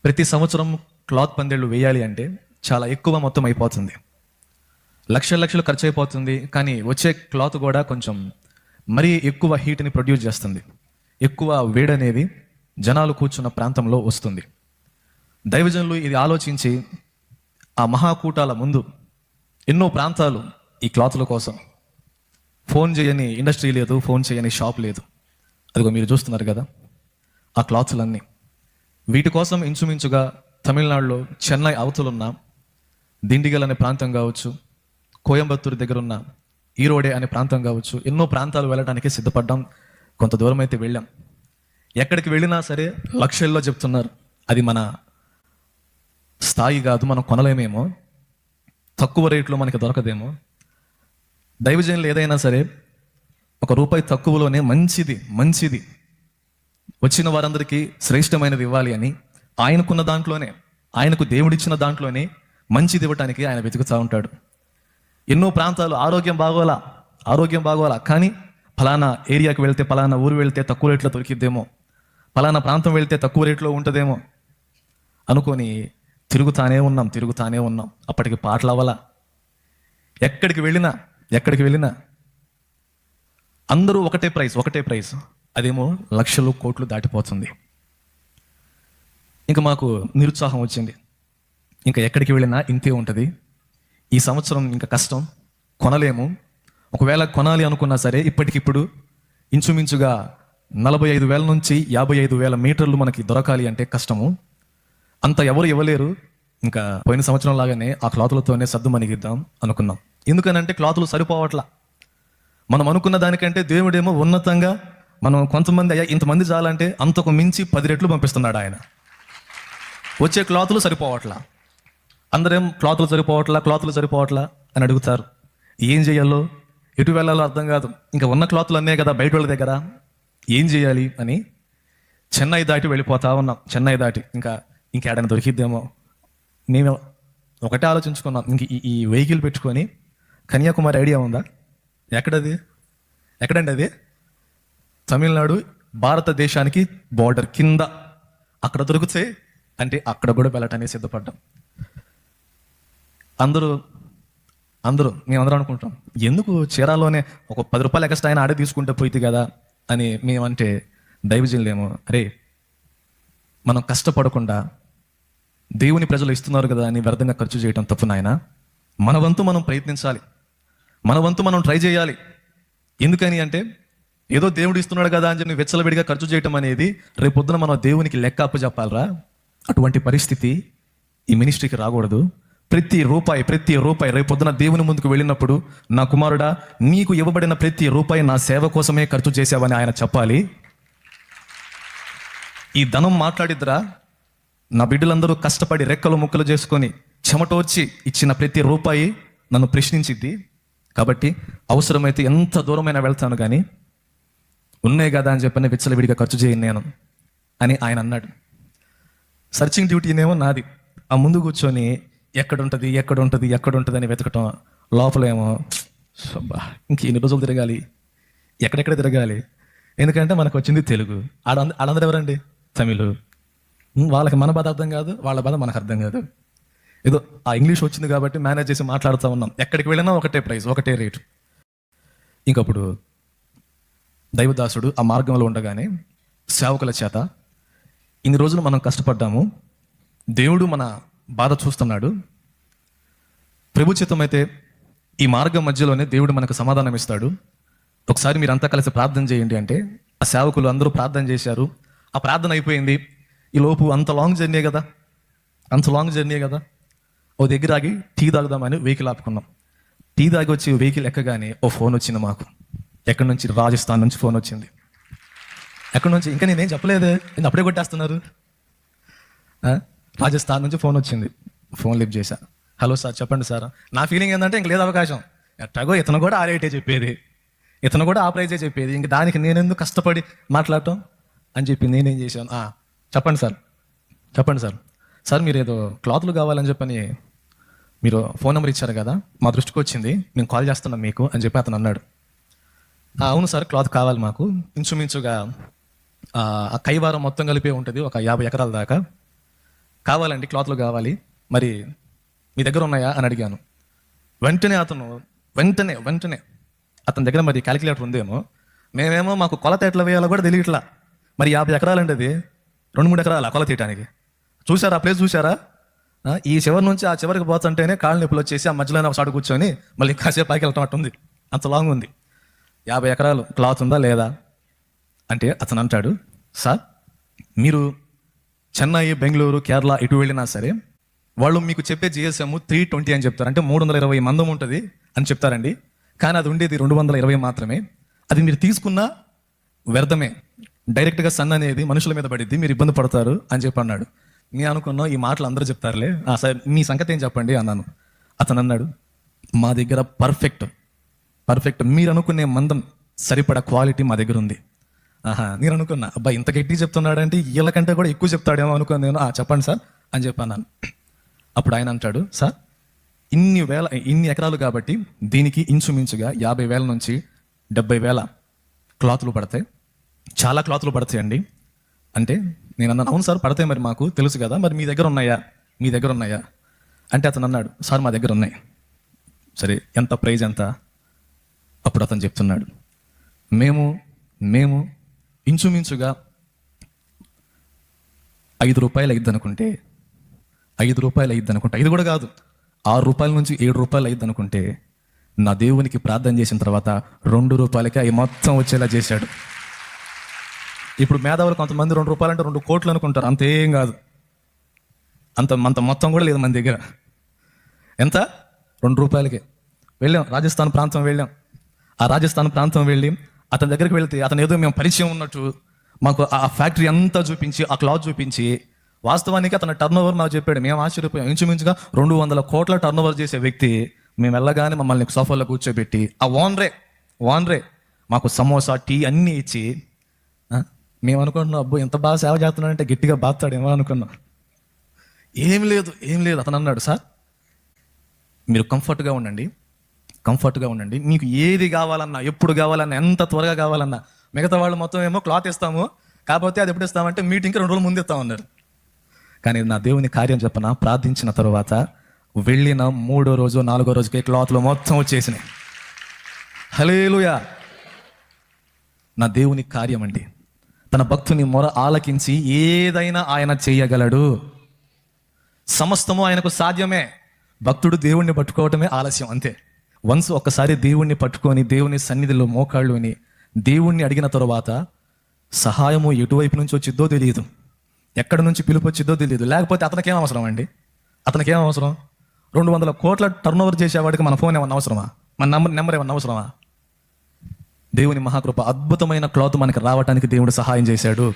ప్రతి సంవత్సరం క్లాత్ పందిళ్ళు వేయాలి అంటే చాలా ఎక్కువ మొత్తం అయిపోతుంది. లక్షల లక్షలు ఖర్చు అయిపోతుంది. కానీ వచ్చే క్లాత్ కూడా కొంచెం మరీ ఎక్కువ హీట్ని ప్రొడ్యూస్ చేస్తుంది. ఎక్కువ వేడనేది జనాలు కూర్చున్న ప్రాంతంలో వస్తుంది. దైవజనులు ఇది ఆలోచించి ఆ మహాకూటాల ముందు ఎన్నో ప్రాంతాలు ఈ క్లాతుల కోసం ఫోన్ చేయని ఇండస్ట్రీ లేదు, ఫోన్ చేయని షాప్ లేదు. అదిగో మీరు చూస్తున్నారు కదా ఆ క్లాత్లన్నీ. వీటి కోసం ఇంచుమించుగా తమిళనాడులో చెన్నై అవతలున్న దిండిగల్ అనే ప్రాంతం కావచ్చు, కోయంబత్తూరు దగ్గర ఉన్న ఈరోడే అనే ప్రాంతం కావచ్చు, ఎన్నో ప్రాంతాలు వెళ్ళడానికి సిద్ధపడ్డాం. కొంత దూరం అయితే వెళ్ళాం. ఎక్కడికి వెళ్ళినా సరే లక్షల్లో చెప్తున్నారు. అది మన స్థాయి కాదు, మనం కొనలేమేమో, తక్కువ రేట్లో మనకి దొరకదేమో. దైవజనులు ఏదైనా సరే ₹1 తక్కువలోనే మంచిది వచ్చిన వారందరికీ శ్రేష్టమైనది ఇవ్వాలి అని ఆయనకున్న దాంట్లోనే, ఆయనకు దేవుడిచ్చిన దాంట్లోనే మంచిది ఇవ్వటానికి ఆయన వెతుకుతూ ఉంటాడు. ఎన్నో ప్రాంతాలు ఆరోగ్యం బాగోలా కానీ ఫలానా ఏరియాకి వెళ్తే, ఫలానా ఊరు వెళ్తే తక్కువ రేట్లో దొరికిద్దేమో, ఫలానా ప్రాంతం వెళ్తే తక్కువ రేట్లో ఉంటుందేమో అనుకొని తిరుగుతానే ఉన్నాం. అప్పటికి పాటలు అవ్వాలా. ఎక్కడికి వెళ్ళినా అందరూ ఒకటే ప్రైస్. అదేమో లక్షలు కోట్లు దాటిపోతుంది. ఇంకా మాకు నిరుత్సాహం వచ్చింది. ఇంకా ఎక్కడికి వెళ్ళినా ఇంతే ఉంటుంది. ఈ సంవత్సరం ఇంకా కష్టం, కొనలేము. ఒకవేళ కొనాలి అనుకున్నా సరే ఇప్పటికిప్పుడు ఇంచుమించుగా 45,000 నుంచి 55,000 మీటర్లు మనకి దొరకాలి అంటే కష్టము. అంత ఎవరు ఇవ్వలేరు. ఇంకా పోయిన సంవత్సరం లాగానే ఆ క్లాతులతోనే సర్దు మణిగిద్దాం అనుకున్నాం. ఎందుకనంటే క్లాతులు సరిపోవట్లా. మనం అనుకున్న దానికంటే దేవుడేమో ఉన్నతంగా, మనం కొంతమంది అయ్యా ఇంతమంది చాలంటే అంతకు మించి 10 రెట్లు పంపిస్తున్నాడు ఆయన. వచ్చే క్లాతులు సరిపోవట్లా. అందరేం క్లాతులు సరిపోవట్లా అని అడుగుతారు. ఏం చేయాలో, ఎటు వెళ్ళాలో అర్థం కాదు. ఇంకా ఉన్న క్లాతులు అన్నే కదా బయట వాళ్ళ దగ్గర, ఏం చేయాలి అని చెన్నై దాటి వెళ్ళిపోతా ఉన్నాం. ఇంకేడైనా దొరికిద్దేమో. మేము ఒకటే ఆలోచించుకున్నాం, ఇంక ఈ వెహికల్ పెట్టుకొని కన్యాకుమారి ఐడియా ఉందా? ఎక్కడండి అది? తమిళనాడు భారతదేశానికి బార్డర్ కింద. అక్కడ దొరికితే అంటే అక్కడ కూడా వెళ్ళటానికి సిద్ధపడ్డాం. మేమందరం అనుకుంటాం, ఎందుకు చీరాలోనే ఒక ₹10 ఎక్స్ట్రా అయినా ఆడే తీసుకుంటే పోయింది కదా అని మేమంటే, దైవజనులేమో అరే మనం కష్టపడకుండా దేవుని ప్రజలు ఇస్తున్నారు కదా అని వ్యర్థంగా ఖర్చు చేయటం తప్పు నాయన. మన వంతు మనం ప్రయత్నించాలి, మన వంతు మనం ట్రై చేయాలి. ఎందుకని అంటే ఏదో దేవుడు ఇస్తున్నాడు కదా అని చెప్పి వెచ్చలవిడిగా ఖర్చు చేయటం అనేది రేపొద్దున మనం దేవునికి లెక్క అప్పు చెప్పాలరా. అటువంటి పరిస్థితి ఈ మినిస్ట్రీకి రాకూడదు. ప్రతి రూపాయి రేపొద్దున దేవుని ముందుకు వెళ్ళినప్పుడు, నా కుమారుడా నీకు ఇవ్వబడిన ప్రతి రూపాయి నా సేవ కోసమే ఖర్చు చేసావని ఆయన చెప్పాలి. ఈ ధనం మాట్లాడిద్రా, నా బిడ్డలందరూ కష్టపడి రెక్కలు ముక్కలు చేసుకొని చెమటోర్చి ఇచ్చిన ప్రతి రూపాయి నన్ను ప్రశ్నించిద్ది. కాబట్టి అవసరమైతే ఎంత దూరమైనా వెళ్తాను కానీ ఉన్నాయి కదా అని చెప్పని విచ్చలవిడిగా ఖర్చు చేయను నేను అని ఆయన అన్నాడు. సర్చింగ్ డ్యూటీనేమో నాది. ఆ ముందు కూర్చొని ఎక్కడుంటుంది అని వెతకటం, లోపలేమో ఇంక ఎన్ని రోజులు తిరగాలి, ఎక్కడెక్కడ తిరగాలి. ఎందుకంటే మనకు వచ్చింది తెలుగు, ఆడందరూ ఎవరండి తమిళ్. వాళ్ళకి మన బాధ అర్థం కాదు, వాళ్ళ బాధ మనకు అర్థం కాదు. ఏదో ఆ ఇంగ్లీష్ వచ్చింది కాబట్టి మేనేజ్ చేసి మాట్లాడుతూ ఉన్నాం. ఎక్కడికి వెళ్ళినా ఒకటే ప్రైస్, ఒకటే రేటు. ఇంకప్పుడు దైవదాసుడు ఆ మార్గంలో ఉండగానే సేవకుల చేత, ఇన్ని రోజులు మనం కష్టపడ్డాము, దేవుడు మన బాధ చూస్తున్నాడు, ప్రభు చిత్తం అయితే ఈ మార్గం మధ్యలోనే దేవుడు మనకు సమాధానం ఇస్తాడు, ఒకసారి మీరంతా కలిసి ప్రార్థన చేయండి అంటే ఆ సేవకులు అందరూ ప్రార్థన చేశారు. ఆ ప్రార్థన అయిపోయింది. ఈ లోపు అంత లాంగ్ జర్నీ కదా ఓ దగ్గర ఆగి టీ తాగుదామని వెహికల్ ఆపుకున్నాం. టీ తాగి వచ్చి వెహికల్ ఎక్కగానే ఓ ఫోన్ వచ్చింది మాకు. ఎక్కడి నుంచి? రాజస్థాన్ నుంచి ఫోన్ వచ్చింది. ఎక్కడి నుంచి ఇంకా నేనేం చెప్పలేదే, అప్పుడే కొట్టేస్తున్నారు. రాజస్థాన్ నుంచి ఫోన్ వచ్చింది. ఫోన్ లిఫ్ట్ చేశా. హలో సార్, చెప్పండి సార్. నా ఫీలింగ్ ఏంటంటే ఇంక లేదు అవకాశం. ఎట్లాగో ఇతను కూడా ఆ రేటే చెప్పేది, ఇతను కూడా ఆ ప్రైజే చెప్పేది, ఇంక దానికి నేనెందుకు కష్టపడి మాట్లాడటం అని చెప్పి నేనేం చేశాను, చెప్పండి సార్ సార్ మీరు ఏదో క్లాతులు కావాలని చెప్పని మీరు ఫోన్ నెంబర్ ఇచ్చారు కదా, మా దృష్టికి వచ్చింది, మేము కాల్ చేస్తున్నాం మీకు అని చెప్పి అతను అన్నాడు. అవును సార్, క్లాత్ కావాలి మాకు. ఇంచుమించుగా ఆ కైవారం మొత్తం కలిపే ఉంటుంది, ఒక 50 ఎకరాల దాకా. కావాలండి, క్లాత్లు కావాలి, మరి మీ దగ్గర ఉన్నాయా అని అడిగాను. వెంటనే అతని దగ్గర మరి క్యాలిక్యులేటర్ ఉందేమో, మేమేమో మాకు కొలత ఎట్లా వేయాలో కూడా తెలియట్లా. మరి 50 ఎకరాలండి, అది 2-3 ఎకరాల కొలత తీయటానికి. చూసారా ఆ ప్లేస్ చూసారా? ఈ చివరి నుంచి ఆ చివరికి పోతుంటేనే కాళ్ళు నొప్పులు వచ్చేసి ఆ మధ్యలోనే ఒక చాటు కూర్చొని మళ్ళీ కాసేపు పైకి వెళ్ళటం అట్టుంది. అంత లాంగ్ ఉంది. 50 ఎకరాలు క్లాత్ ఉందా లేదా అంటే అతను అంటాడు, సార్ మీరు చెన్నై, బెంగళూరు, కేరళ ఎటు వెళ్ళినా సరే వాళ్ళు మీకు చెప్పే జిఎస్ఎం 320 అని చెప్తారు. అంటే 320 మందం ఉంటుంది అని చెప్తారండి. కానీ అది ఉండేది 220 మాత్రమే. అది మీరు తీసుకున్నా వ్యర్థమే. డైరెక్ట్గా సన్ అనేది మనుషుల మీద పడిద్ది, మీరు ఇబ్బంది పడతారు అని చెప్పి అన్నాడు. నేను అనుకున్నాం ఈ మాటలు అందరూ చెప్తారులే, సార్ మీ సంగతి ఏం చెప్పండి అన్నాను. అతను అన్నాడు, మా దగ్గర పర్ఫెక్ట్ మీరు అనుకునే మందం సరిపడా క్వాలిటీ మా దగ్గర ఉంది. నేను అనుకున్నా, అబ్బా ఇంత గట్టి చెప్తున్నాడంటే వీళ్ళకంటే కూడా ఎక్కువ చెప్తాడేమో అనుకుని నేను చెప్పండి సార్ అని చెప్పాను. అప్పుడు ఆయన అంటాడు, సార్ ఇన్ని ఎకరాలు కాబట్టి దీనికి ఇంచుమించుగా 50,000 నుంచి 70,000 క్లాతులు పడతాయి. చాలా క్లాతులు పడతాయండి అంటే నేను అన్నాను, అవును సార్ పడతాయి, మరి మాకు తెలుసు కదా, మరి మీ దగ్గర ఉన్నాయా అంటే అతను అన్నాడు, సార్ మా దగ్గర ఉన్నాయి. సరే ఎంత ప్రైజ్ ఎంత? అప్పుడు అతను చెప్తున్నాడు, మేము ఇంచుమించుగా 5 రూపాయలు అయ్యిద్ది అనుకుంటే 5 కూడా కాదు, 6 రూపాయల నుంచి 7 రూపాయలు అయ్యిద్ది అనుకుంటే నా దేవునికి ప్రార్థన చేసిన తర్వాత 2 రూపాయలకి అవి మొత్తం వచ్చేలా చేశాడు. ఇప్పుడు మేధావులు కొంతమంది 2 రూపాయలు అంటే 2 కోట్లు అనుకుంటారు. అంతేం కాదు, అంత మొత్తం కూడా లేదు మన దగ్గర. ఎంత? 2 రూపాయలకి వెళ్ళాం. రాజస్థాన్ ప్రాంతం వెళ్ళి అతని దగ్గరికి వెళ్తే అతను ఏదో మేము పరిచయం ఉన్నట్టు మాకు ఆ ఫ్యాక్టరీ అంతా చూపించి, ఆ క్లాత్ చూపించి, వాస్తవానికి అతను టర్న్ ఓవర్ మాకు చెప్పాడు. మేము ఆశ్చర్యపోయాం. ఇంచుమించుగా 200 కోట్ల టర్న్ ఓవర్ చేసే వ్యక్తి మేము వెళ్ళగానే మమ్మల్ని సోఫాలో కూర్చోబెట్టి ఆ ఓనరే మాకు సమోసా, టీ అన్నీ ఇచ్చి, మేము అనుకుంటున్నాం అబ్బో ఎంత బాగా సేవ చేస్తున్నాడంటే గట్టిగా బాగుతాడేమో అనుకున్నాం. ఏం లేదు. అతను అన్నాడు, సార్ మీరు కంఫర్ట్గా ఉండండి, మీకు ఏది కావాలన్నా, ఎప్పుడు కావాలన్నా, ఎంత త్వరగా కావాలన్నా, మిగతా వాళ్ళు మొత్తం ఏమో క్లాత్ ఇస్తాము, కాకపోతే అది ఎప్పుడు ఇస్తామంటే మీటింగ్కి 2 రోజులు ముందు ఇస్తామన్నారు. కానీ నా దేవుని కార్యం చెప్పన, ప్రార్థించిన తర్వాత వెళ్ళిన 3వ రోజు 4వ రోజుకే క్లాత్లు మొత్తం వచ్చేసినాయి. హల్లెలూయా. నా దేవుని కార్యం అండి. తన భక్తుని మొర ఆలకించి ఏదైనా ఆయన చేయగలడు. సమస్తము ఆయనకు సాధ్యమే. భక్తుడు దేవుణ్ణి పట్టుకోవటమే ఆలస్యం, అంతే. ఒక్కసారి దేవుణ్ణి పట్టుకొని దేవుని సన్నిధిలో మోకాళ్ళుని దేవుణ్ణి అడిగిన తరువాత సహాయము ఎటువైపు నుంచి వచ్చిద్దో తెలియదు, ఎక్కడి నుంచి పిలుపు వచ్చిద్దో తెలియదు. లేకపోతే అతనికేం అవసరం 200 కోట్ల టర్న్ ఓవర్ చేసేవాడికి మన ఫోన్ ఏమన్నా అవసరమా? మన నెంబర్ ఏమన్నా అవసరమా? దేవుని మహాకృప, అద్భుతమైన క్లాత్ మనకి రావటానికి దేవుడు సహాయం చేశాడు.